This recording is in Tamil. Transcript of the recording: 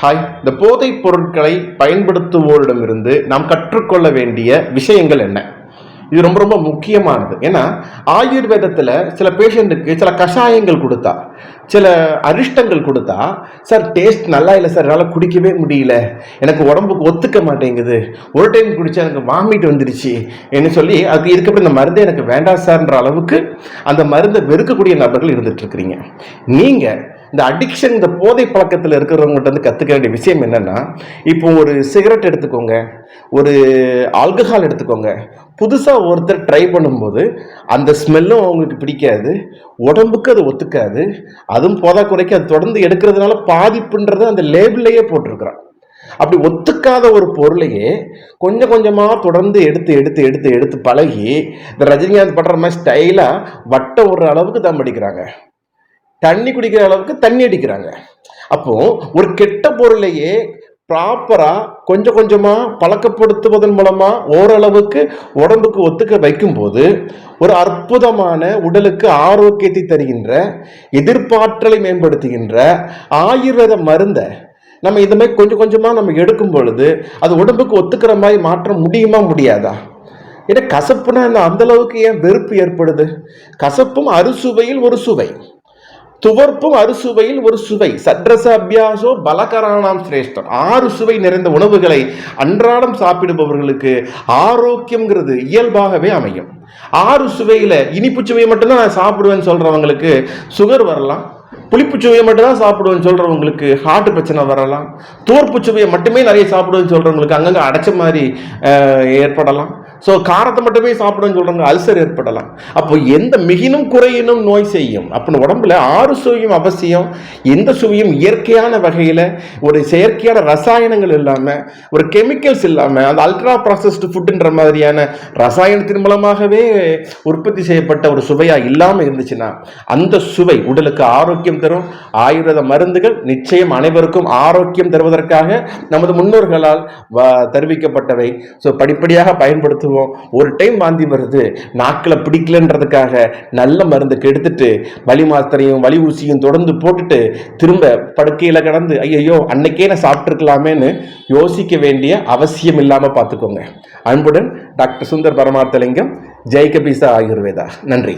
ஹாய். இந்த போதைப் பொருட்களை பயன்படுத்துவோரிடமிருந்து நாம் கற்றுக்கொள்ள வேண்டிய விஷயங்கள் என்ன? இது ரொம்ப ரொம்ப முக்கியமானது. ஏன்னா ஆயுர்வேதத்தில் சில பேஷண்ட்டுக்கு சில கஷாயங்கள் கொடுத்தா, சில அரிஷ்டங்கள் கொடுத்தா, சார் டேஸ்ட் நல்லா இல்லை சார், என்னால் குடிக்கவே முடியல, எனக்கு உடம்புக்கு ஒத்துக்க மாட்டேங்குது, ஒரு டைம் குடித்தா எனக்கு வாமிட் வந்துடுச்சு என்று சொல்லி அதுக்கு இதுக்கப்புறம் இந்த மருந்தே எனக்கு வேண்டாம் சார்ன்ற அளவுக்கு அந்த மருந்தை வெறுக்கக்கூடிய நபர்கள் இருந்துட்டு இருக்கிறீங்க. நீங்கள் இந்த அடிக்ஷன், இந்த போதை பழக்கத்தில் இருக்கிறவங்ககிட்ட வந்து கற்றுக்க வேண்டிய விஷயம் என்னென்னா, இப்போ ஒரு சிகரெட் எடுத்துக்கோங்க, ஒரு ஆல்கஹால் எடுத்துக்கோங்க. புதுசாக ஒருத்தர் ட்ரை பண்ணும்போது அந்த ஸ்மெல்லும் அவங்களுக்கு பிடிக்காது, உடம்புக்கு அது ஒத்துக்காது. அதுவும் போதாக்குறைக்கு அது தொடர்ந்து எடுக்கிறதுனால பாதிப்புன்றது அந்த லேபிள்லேயே போட்டிருக்கிறான். அப்படி ஒத்துக்காத ஒரு பொருளையே கொஞ்சம் கொஞ்சமாக தொடர்ந்து எடுத்து எடுத்து எடுத்து எடுத்து பழகி இந்த ரஜினிகாந்த் படுற மாதிரி ஸ்டைலாக வட்டம் ஒரு அளவுக்கு தான் படிக்கிறாங்க, தண்ணி குடிக்கிற அளவுக்கு தண்ணி அடிக்கிறாங்க. அப்போ ஒரு கெட்ட பொருளையே ப்ராப்பரா கொஞ்சம் கொஞ்சமா பழக்கப்படுத்துவதன் மூலமா ஓரளவுக்கு உடம்புக்கு ஒத்துக்க வைக்கும்போது ஒரு அற்புதமான உடலுக்கு ஆரோக்கியத்தை தருகின்ற, எதிர்ப்பாற்றலை மேம்படுத்துகின்ற ஆயுர்வேத மருந்தை நம்ம இந்த மாதிரி கொஞ்சம் கொஞ்சமா நம்ம எடுக்கும் பொழுது அது உடம்புக்கு ஒத்துக்கிற மாதிரி மாற்ற முடியுமா முடியாதா? ஏன்னா கசப்புனா அந்த அளவுக்கு ஏன் வெறுப்பு ஏற்படுது? கசப்பும் அறுசுவையில் ஒரு சுவை, துவர்ப்பும் அறுசுவையில் ஒரு சுவை. சட்ரச அபியாசோ பலகரானாம் சிரேஷ்டம். 6 சுவை நிறைந்த உணவுகளை அன்றாடம் சாப்பிடுபவர்களுக்கு ஆரோக்கியம்ங்கிறது இயல்பாகவே அமையும். 6 சுவையில இனிப்பு சுவையை மட்டும்தான் நான் சாப்பிடுவேன்னு சொல்றவங்களுக்கு சுகர் வரலாம், புளிப்பு சுவையை மட்டும்தான் சாப்பிடுவேன்னு சொல்றவங்களுக்கு ஹார்ட் பிரச்சனை வரலாம், தோற்பு சுவையை மட்டுமே நிறைய சாப்பிடுவேன்னு சொல்றவங்களுக்கு அங்கங்க அடைச்ச மாதிரி ஏற்படலாம். ஸோ காரத்தை மட்டுமே சாப்பிடுன்னு சொல்றாங்க, அல்சர் ஏற்படலாம். அப்போ எந்த மிகினும் குறையினும் நோய் செய்யும். அப்படின்னு உடம்புல 6 சுவையும் அவசியம். எந்த சுவையும் இயற்கையான வகையில், ஒரு செயற்கையான ரசாயனங்கள் இல்லாமல், ஒரு கெமிக்கல்ஸ் இல்லாமல், அந்த அல்ட்ரா ப்ராசஸ்டு ஃபுட்டுன்ற மாதிரியான ரசாயனத்தின் மூலமாகவே உற்பத்தி செய்யப்பட்ட ஒரு சுவையாக இல்லாமல் இருந்துச்சுன்னா அந்த சுவை உடலுக்கு ஆரோக்கியம் தரும். ஆயுர்வேத மருந்துகள் நிச்சயம் அனைவருக்கும் ஆரோக்கியம் தருவதற்காக நமது முன்னோர்களால் தருவிக்கப்பட்டவை. ஸோ படிப்படியாக பயன்படுத்துவோம். ஒரு டைம் வாந்தி வருது, நாக்கில் பிடிக்கலன்றதுக்காக நல்ல மருந்துக்கு எடுத்துட்டு வலி மாத்திரையும் வலி ஊசியும் தொடர்ந்து போட்டுட்டு திரும்ப படுக்கையில் கடந்து ஐயோ அன்னைக்கே நான் சாப்பிட்டுருக்கலாமேன்னு யோசிக்க வேண்டிய அவசியம் இல்லாமல் பார்த்துக்கோங்க. அன்புடன் டாக்டர் சுந்தர் பரமார்த்தலிங்கம், ஜெய் கபீசா ஆயுர்வேதா. நன்றி.